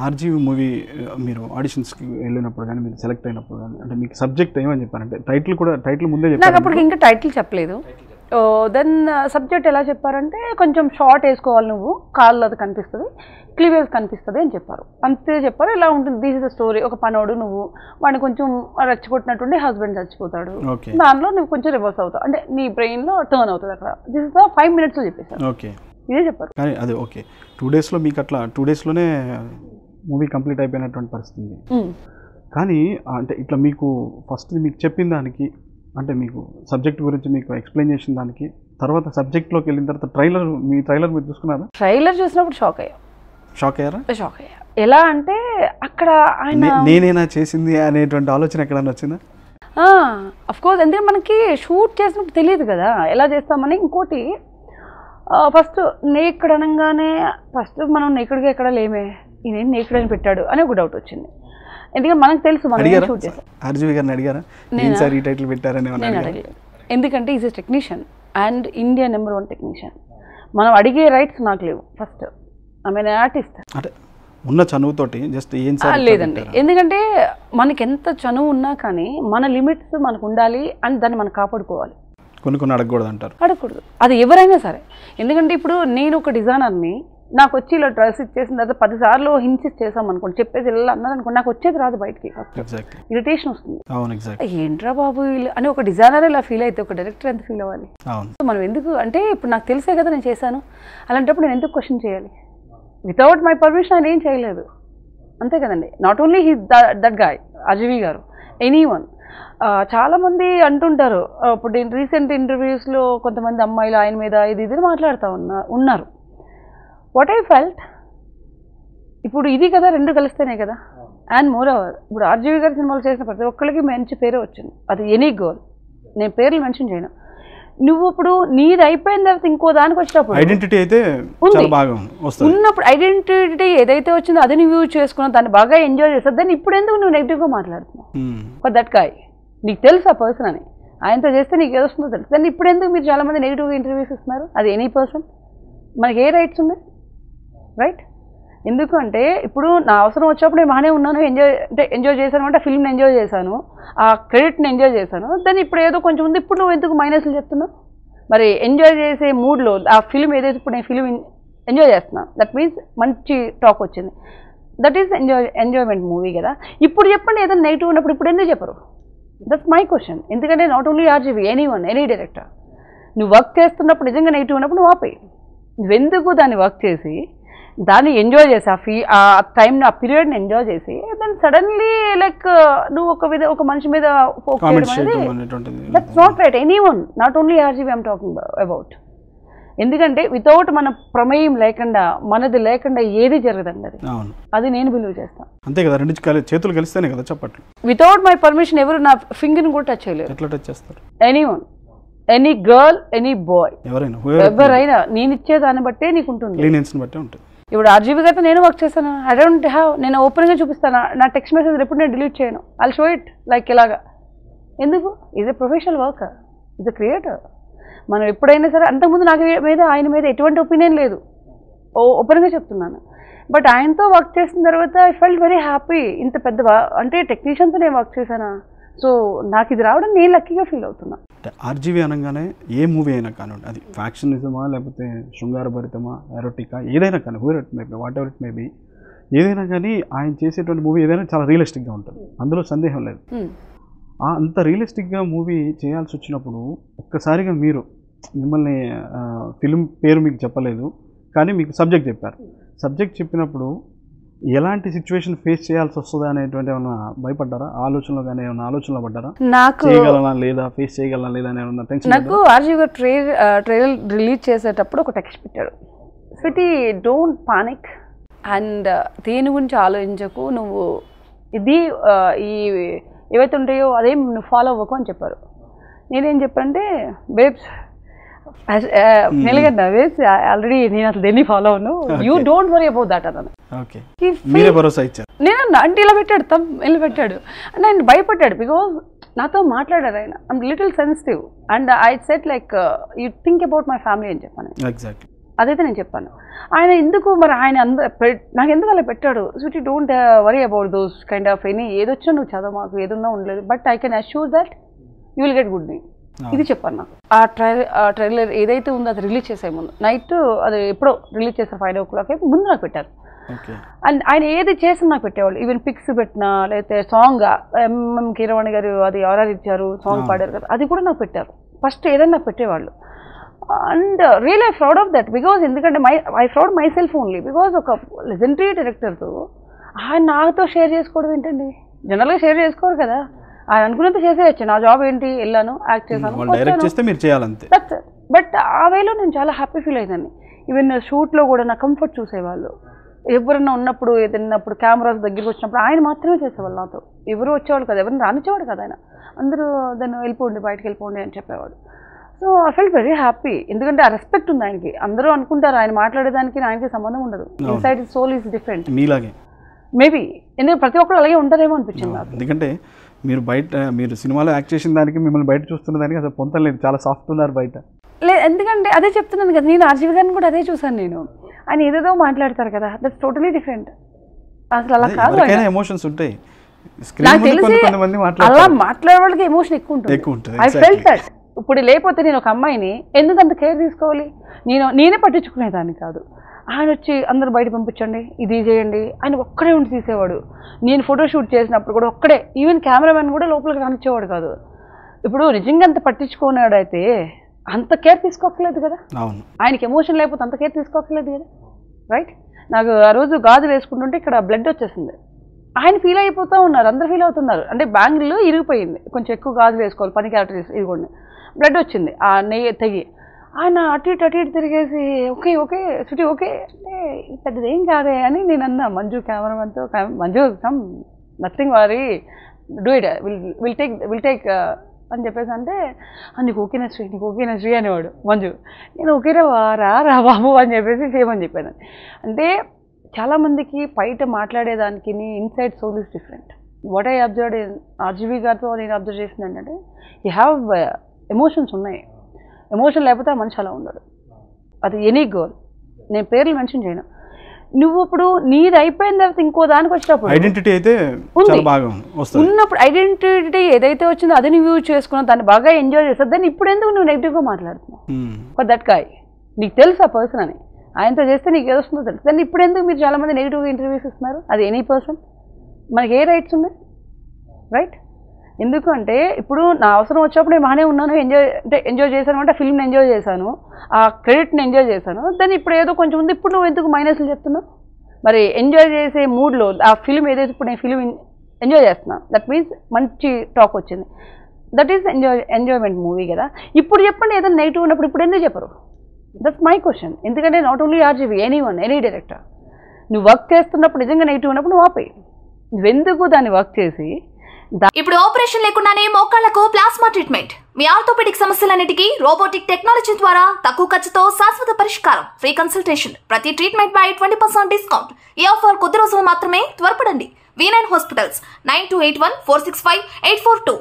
RGV movie మీరు ఆడిషన్స్కి వెళ్ళినప్పుడు కానీ మీరు సెలెక్ట్ అయినప్పుడు కానీ అంటే మీకు సబ్జెక్ట్ ఏమని చెప్పారంటే టైటిల్ ముందే చెప్పారు. నాకు అప్పటికి ఇంకా టైటిల్ చెప్పలేదు. దెన్ సబ్జెక్ట్ ఎలా చెప్పారంటే కొంచెం షార్ట్ వేసుకోవాలి, నువ్వు కాళ్ళు అది కనిపిస్తుంది, క్లీవేజ్ కనిపిస్తుంది అని చెప్పారు. అంతే చెప్పారు. ఇలా ఉంటుంది, దిస్ ఇస్ ద స్టోరీ. ఒక పనోడు, నువ్వు వాడిని కొంచెం రెచ్చగొట్టినట్టుండి హస్బెండ్ చచ్చిపోతాడు, దానిలో నువ్వు కొంచెం రివర్స్ అవుతావు, అంటే నీ బ్రెయిన్లో టర్న్ అవుతుంది అక్కడ. దిస్ ఇస్ ద 5 minutes చెప్పేసారు. ఓకే, ఇదే చెప్పారు. కానీ అదే ఓకే 2 daysలో మీకు అట్లా 2 daysలోనే మూవీ కంప్లీట్ అయిపోయినటువంటి పరిస్థితి. కానీ అంటే ఇట్లా మీకు ఫస్ట్ మీకు చెప్పిన దానికి అంటే మీకు సబ్జెక్ట్ గురించి మీకు ఎక్స్ప్లెయిన్ చేసిన దానికి తర్వాత సబ్జెక్ట్లోకి వెళ్ళిన తర్వాత ట్రైలర్ మీరు చూసుకున్నారా? ట్రైలర్ చూసినప్పుడు షాక్ అయ్యారా? ఎలా అంటే అక్కడ ఆయన నేనేనా చేసింది అనేటువంటి ఆలోచన ఎక్కడన్నా వచ్చిందా? అఫ్కోర్స్, ఎందుకంటే మనకి షూట్ చేసినప్పుడు తెలియదు కదా ఎలా చేస్తామని. ఇంకోటి ఫస్ట్ నేకుడు అనగానే ఫస్ట్ మనం నేకుడుగా ఎక్కడ లేమే, ఇదేం నేకుడు అని పెట్టాడు అని ఒక డౌట్ వచ్చింది. ఎందుకంటే మనకు తెలుసు మనం షూట్ చేస్తాం. ఆర్జీవి గారిని అడిగారా ఈ టైటిల్ పెట్టారని? నేను అడగలేదు, ఎందుకంటే is a technician and India number 1 technician. మనం అడిగే రైట్స్ నాకు లేవు. ఫస్ట్ ఆమె ఆర్టిస్ట్ అంటే ఉన్న చనువుతోటి జస్ట్ ఏం లేదండి, ఎందుకంటే మనకి ఎంత చనువు ఉన్నా కానీ మన లిమిట్స్ మనకు ఉండాలి అని దాన్ని మనం కాపాడుకోవాలి. కొన్ని అడగకూడదు అంటారు. అడగకూడదు, అది ఎవరైనా సరే. ఎందుకంటే ఇప్పుడు నేను ఒక డిజైనర్ని, నాకు వచ్చి ఇలా డ్రెస్ ఇచ్చేసిన తర్వాత 10 సార్లు హింసిస్ చేసాం అనుకోండి, చెప్పేసి ఇలా అన్నారు అనుకోండి, నాకు వచ్చేది రాదు బయటికి. ఇరిటేషన్ వస్తుంది. ఏంట్రా బాబు అని ఒక డిజైనర్ ఇలా ఫీల్ అయితే ఒక డైరెక్టర్ ఎంత ఫీల్ అవ్వాలి? మనం ఎందుకు అంటే ఇప్పుడు నాకు తెలిసే కదా నేను చేశాను, అలాంటప్పుడు నేను ఎందుకు క్వశ్చన్ చేయాలి? వితౌట్ మై పర్మిషన్ ఆయన ఏం చేయలేదు, అంతే కదండి. Not only he that guy RGV గారు, ఎనీవన్. చాలామంది అంటుంటారు, ఇప్పుడు రీసెంట్ ఇంటర్వ్యూస్లో కొంతమంది అమ్మాయిలు ఆయన మీద ఇది మాట్లాడుతూ ఉన్నారు. వాట్ ఐ ఫెల్ట్, ఇప్పుడు ఇది కదా 2 కలిస్తేనే కదా. అండ్ మోర్ ఓవర్ ఇప్పుడు ఆర్జీవి గారి సినిమాలు చేసిన ప్రతి ఒక్కరికి మంచి పేరే వచ్చింది, అది ఎనీ గర్ల్. నేను పేర్లు మెన్షన్ చేయను. నువ్వు ఇప్పుడు నీది అయిపోయిన తర్వాత ఇంకో దానికి వచ్చినప్పుడు ఐడెంటిటీ అయితే ఉన్నప్పుడు ఐడెంటిటీ ఏదైతే వచ్చిందో అది నువ్వు యూజ్ చేసుకున్నావు, దాన్ని బాగా ఎంజాయ్ చేస్తావు, దాన్ని ఇప్పుడు ఎందుకు నువ్వు నెగిటివ్గా మాట్లాడుతున్నావు? ఫర్ దట్ గాయ్ నీకు తెలుసు ఆ పర్సన్ అని, ఆయనతో చేస్తే నీకు ఏదొస్తుందో తెలుసు, దాన్ని ఇప్పుడు ఎందుకు మీరు చాలామంది నెగిటివ్గా ఇంటర్వ్యూస్ ఇస్తున్నారు? అది ఎనీ పర్సన్, మనకి ఏ రైట్స్ ఉన్నాయి? రైట్? ఎందుకు అంటే ఇప్పుడు నా అవసరం వచ్చినప్పుడు నేను బాగానే ఉన్నాను, ఎంజాయ్ చేశాను అంటే ఫిల్మ్ని ఎంజాయ్ చేశాను, ఆ క్రెడిట్ని ఎంజాయ్ చేశాను. దాన్ని ఇప్పుడు ఏదో కొంచెం ఉంది, ఇప్పుడు నువ్వు ఎందుకు మైనస్లు చెప్తున్నావు? మరి ఎంజాయ్ చేసే మూడ్లో ఆ ఫిల్మ్ ఏదైతే ఇప్పుడు నేను ఫిల్మ్ ఎంజాయ్ చేస్తున్నాను, దట్ మీన్స్ మంచి టాక్ వచ్చింది, దట్ ఈస్ ఎంజాయ్మెంట్ మూవీ కదా. ఇప్పుడు చెప్పండి ఏదైనా నెగిటివ్ ఉన్నప్పుడు ఇప్పుడు ఎందుకు చెప్పరు? That's my question. ఎందుకంటే not only RGV, any director, నువ్వు వర్క్ చేస్తున్నప్పుడు నిజంగా నెగిటివ్ ఉన్నప్పుడు నువ్వు ఆపేయి. నువ్వెందుకు దాన్ని వర్క్ చేసి దాన్ని ఎంజాయ్ చేసి ఆ టైంని ఆ పీరియడ్ని ఎంజాయ్ చేసి దెన్ సడన్లీ లైక్ నువ్వు ఒక మనిషి మీద ఫోకస్ చేయడం అనేది that's not right. Anyone, not only RGV I'm talking about. ఎందుకంటే వితౌట్ మన ప్రమేయం లేకుండా, మనది లేకుండా ఏది జరగదండి. అది నేను బిలీవ్ చేస్తాను. అంతే కదా, 2 చేతులు కలిస్తేనే కదా చప్పట్లు. వితౌట్ మై పర్మిషన్ ఎవరు నా ఫింగర్ని కూడా టచ్ చేయలేరు. ఎట్లా టచ్ చేస్తారు? Anyone, any girl, any bye, ఎవరైనా నేను ఇచ్చే దాన్ని బట్టే నీకు ఉంటుంది. ఇప్పుడు ఆర్జీవి గారితో నేను వర్క్ చేస్తాను, ఐ డోంట్ హ్యావ్, నేను ఓపెన్గా చూపిస్తాను నా టెక్స్ట్ మెసేజ్ ఎప్పుడు నేను డిలీట్ చేయను, ఐ షో ఇట్ లైక్ ఇలాగా. ఎందుకు? Is a professional worker, is a creator. మనం ఎప్పుడైనా సరే, అంతకుముందు నాకు ఆయన మీద ఎటువంటి ఒపీనియన్ లేదు, ఓపెన్గా చెప్తున్నాను. బట్ ఆయనతో వర్క్ చేసిన తర్వాత ఐ ఫెల్ట్ వెరీ హ్యాపీ. ఇంత పెద్ద అంటే టెక్నీషియన్తో నేను వర్క్ చేశానా, సో నాకు ఇది రావడం నేను లక్కీగా ఫీల్ అవుతున్నా. ఆర్జీవి అనగానే ఏ మూవీ అయినా కానివ్వండి, అది ఫ్యాక్షనిజమా లేకపోతే శృంగారభరితమా ఎరోటికా ఏదైనా కానీ, whatever it may be, ఏదైనా కానీ ఆయన చేసేటువంటి మూవీ ఏదైనా చాలా రియలిస్టిక్గా ఉంటుంది, అందులో సందేహం లేదు. అంత రియలిస్టిక్గా మూవీ చేయాల్సి వచ్చినప్పుడు ఒక్కసారిగా మిమ్మల్ని ఫిల్మ్ పేరు మీకు చెప్పలేదు కానీ మీకు సబ్జెక్ట్ చెప్పారు. సబ్జెక్ట్ చెప్పినప్పుడు ఎలాంటి సిచ్యువేషన్ ఫేస్ చేయాల్సి వస్తుందా అనేటువంటి ఏమన్నా భయపడ్డారా? ఆలోచనలో కానీ ఏమన్నా ఆలోచనలో పడ్డారా? నాకు చేయగలనా లేదా, ఫేస్ చేయగలనా లేదా అని ఏమన్నా టెన్షన్? నాకు ఆర్జీవి గారు ట్రైలర్ రిలీజ్ చేసేటప్పుడు ఒక టెక్స్ట్ పెట్టాడు, స్వీటీ డోంట్ పానిక్ అండ్ దేని గురించి ఆలోచించకు, నువ్వు ఇది ఈ ఏవైతే ఉంటాయో అదేం నువ్వు ఫాలో అవ్వకు అని చెప్పారు. నేనేం చెప్పంటే, బేబ్స్ ఆల్రెడీ నేను అసలు దేన్ని ఫాలో అవును, you don't worry about that అన్నాను. నేను అంటే ఇలా పెట్టాడు అండ్ ఆయన భయపడ్డాడు, బికాజ్ నాతో మాట్లాడారు ఆయన. I'm little sensitive and I set like you think about my family అని చెప్పాను. అదైతే నేను చెప్పాను. ఆయన ఎందుకు మరి ఆయన నాకు ఎందుకు అలా పెట్టాడు, sweetie don't worry about those kind of any, ఏదొచ్చినా నువ్వు చదవ, మాకు ఏదున్నా ఉండలేదు, but I can assure that you will get good name. ఇది చెప్పాను నాకు. ఆ ట్రైలర్ ఏదైతే ఉందో అది రిలీజ్ చేసే ముందు నైట్, అది ఎప్పుడో రిలీజ్ చేశారు 5 o'clock ముందు నాకు పెట్టారు. అండ్ ఆయన ఏది చేసి నాకు పెట్టేవాళ్ళు, ఈవెన్ పిక్స్ పెట్టినా లేకపోతే సాంగ్ ఎంఎం కీరవాణి గారు అది ఆర్ఆర్ ఇచ్చారు, సాంగ్ పాడారు కదా, అది కూడా నాకు పెట్టారు. ఫస్ట్ ఏదైనా నాకు పెట్టేవాళ్ళు. And real I proud of that, because ఎందుకంటే I proud myself only, because ఒక లెజెండరీ డైరెక్టర్తో ఆయన నాతో షేర్ చేసుకోవడం ఏంటండి, జనరల్గా షేర్ చేసుకోరు కదా. ఆయన అనుకున్నంత చేసేయచ్చు, నా జాబ్ ఏంటి, వెళ్ళాను యాక్ట్ చేశాను, బట్ ఆ వేలో నేను చాలా హ్యాపీ ఫీల్ అయ్యాను. ఈవెన్ షూట్లో కూడా నా కంఫర్ట్ చూసేవాళ్ళు, ఎవరైనా ఉన్నప్పుడు ఏదైనా కెమెరాస్ దగ్గరికి వచ్చినప్పుడు ఆయన మాత్రమే చేసేవాళ్ళు, నాతో ఎవరు వచ్చేవాళ్ళు కదా, ఎవరిని రానిచ్చేవాడు కదా ఆయన, అందరూ దాన్ని వెళ్ళిపోండి బయటకు వెళ్ళిపోండి అని చెప్పేవాడు. So I felt very happy, ఎందుకంటే ఆ రెస్పెక్ట్ ఉంది ఆయనకి. అందరూ అనుకుంటారు ఆయన మాట్లాడేదానికి ఆయనకి సంబంధం ఉండదు, inside his soul is different, మీలాగే మేబీ, ఎందుకంటే ప్రతి ఒక్కరు అలాగే ఉంటారేమో అనిపించింది నాకు. ఎందుకంటే మీరు బయట మీరు సినిమాలో యాక్ట్ చేసిన దానికి మిమ్మల్ని బయట చూస్తున్న దానికి అసలు పొంతలేదు, చాలా సాఫ్ట్ ఉన్నారు బయట. లేదు, ఎందుకంటే అదే చెప్తున్నాను కదా, నేను ఆర్జీవి గారిని కూడా అదే చూసాను. నేను ఆయన ఏదేదో మాట్లాడతారు కదా, దట్స్ టోటలీ డిఫరెంట్. అసలు అలా కాదు, ఎమోషన్స్ ఉంటాయి, నాకు తెలిసి అలా మాట్లాడే వాళ్ళకి ఎమోషన్ ఎక్కువ ఉంటుంది. I felt that. ఇప్పుడు లేకపోతే నేను ఒక అమ్మాయిని ఎందుకు అంత కేర్ తీసుకోవాలి, నేనే పట్టించుకునేదాన్ని కాదు. ఆయన వచ్చి అందరూ బయట పంపించండి, ఇది చేయండి, ఆయన ఒక్కడే ఉండి తీసేవాడు. నేను ఫోటోషూట్ చేసినప్పుడు కూడా ఒక్కడే, ఈవెన్ కెమెరామెన్ కూడా లోపలికి రానిచ్చేవాడు కాదు. ఇప్పుడు నిజంగా అంత పట్టించుకున్నాడైతే అంత కేర్ తీసుకోకలేదు కదా, ఆయనకి ఎమోషన్ లేకపోతే అంత కేర్ తీసుకోకలేదు కదా, రైట్? నాకు ఆ రోజు గాజు వేసుకుంటుంటే ఇక్కడ బ్లడ్ వచ్చేసింది, ఆయన ఫీల్ అయిపోతూ ఉన్నారు, అందరు ఫీల్ అవుతున్నారు. అంటే బ్యాంగిల్లో ఇరిగిపోయింది, కొంచెం ఎక్కువ గాజు వేసుకోవాలి, పని క్యారెక్టర్ ఇది కూడా బ్లడ్ వచ్చింది, ఆ నెయ్యి తెగి. ఆయన అటు ఇటు తిరిగేసి ఓకే ఓకే స్వీటీ ఓకే అంటే పెద్దదేం కాదే అని నేను అన్నా మంజు కెమెరామెన్తో, Manju come nothing worry do it will take అని చెప్పేసి అంటే, నీకు ఓకేనా శ్రీ, నీకు ఓకేనా శ్రీ అనేవాడు మంజు. నేను ఓకేరా రా బాబు అని చెప్పేసి చేయమని చెప్పాను. అంటే చాలామందికి బయట మాట్లాడేదానికి inside soul is different. What I observe RGV గారితో నేను అబ్జర్వ్ చేసింది ఏంటంటే, యూ హ్యావ్ ఎమోషన్స్ ఉన్నాయి, ఎమోషన్ లేకపోతే ఆ మనిషి అలా ఉండడు. అది ఎనీ గర్ల్, నేను పేర్లు మెన్షన్ చేయను. నువ్వు ఇప్పుడు నీది అయిపోయిన తర్వాత ఇంకో దానికి వచ్చినప్పుడు ఐడెంటిటీ అయితే ఉన్నప్పుడు ఐడెంటిటీ ఏదైతే వచ్చిందో అది నువ్వు యూజ్ చేసుకున్నావు, దాన్ని బాగా ఎంజాయ్ చేస్తావు, దాన్ని ఇప్పుడు ఎందుకు నువ్వు నెగిటివ్గా మాట్లాడుతున్నావు? ఫర్ దట్ గాయ్ నీకు తెలుసు ఆ పర్సన్ అని, ఆయనతో చేస్తే నీకు ఏదొస్తుందో తెలుసు, దాన్ని ఇప్పుడు ఎందుకు మీరు చాలామంది నెగిటివ్గా ఇంటర్వ్యూస్ ఇస్తున్నారు? అది ఎనీ పర్సన్, మనకి ఏ రైట్స్ ఉన్నాయి, రైట్? ఎందుకంటే ఇప్పుడు నా అవసరం వచ్చినప్పుడు నేను బాగానే ఉన్నాను, ఎంజాయ్ చేశాను అంటే ఫిల్మ్ని ఎంజాయ్ చేశాను, ఆ క్రెడిట్ని ఎంజాయ్ చేశాను. దాన్ని ఇప్పుడు ఏదో కొంచెం ఉంది, ఇప్పుడు నువ్వు ఎందుకు మైనస్లు చెప్తున్నావు? మరి ఎంజాయ్ చేసే మూడ్లో ఆ ఫిల్మ్ ఏదైతే ఇప్పుడు నేను ఫిల్మ్ ఎంజాయ్ చేస్తున్నాను, దట్ మీన్స్ మంచి టాక్ వచ్చింది, దట్ ఈస్ ఎంజాయ్మెంట్ మూవీ కదా. ఇప్పుడు చెప్పండి ఏదైనా నెగిటివ్ ఉన్నప్పుడు ఇప్పుడు ఎందుకు చెప్పరు? That's my question. ఎందుకంటే not only RGV, any director, నువ్వు వర్క్ చేస్తున్నప్పుడు నిజంగా నెగిటివ్ ఉన్నప్పుడు నువ్వు ఆపేయి, నువ్వెందుకు దాన్ని వర్క్ చేసి. ఇప్పుడు ఆపరేషన్ లేకుండానే మోకాళ్లకు ప్లాస్మా ట్రీట్మెంట్, మీ ఆర్థోపెడిక్ సమస్యలన్నిటికీ రోబోటిక్ టెక్నాలజీ ద్వారా తక్కువ ఖర్చుతో శాశ్వత పరిష్కారం, ఫ్రీ కన్సల్టేషన్, ప్రతి ట్రీట్మెంట్ పై 20% డిస్కౌంట్. ఈ ఆఫర్ కొద్ది రోజులు మాత్రమే, త్వరపడండి. V9 hospitals 9281465842.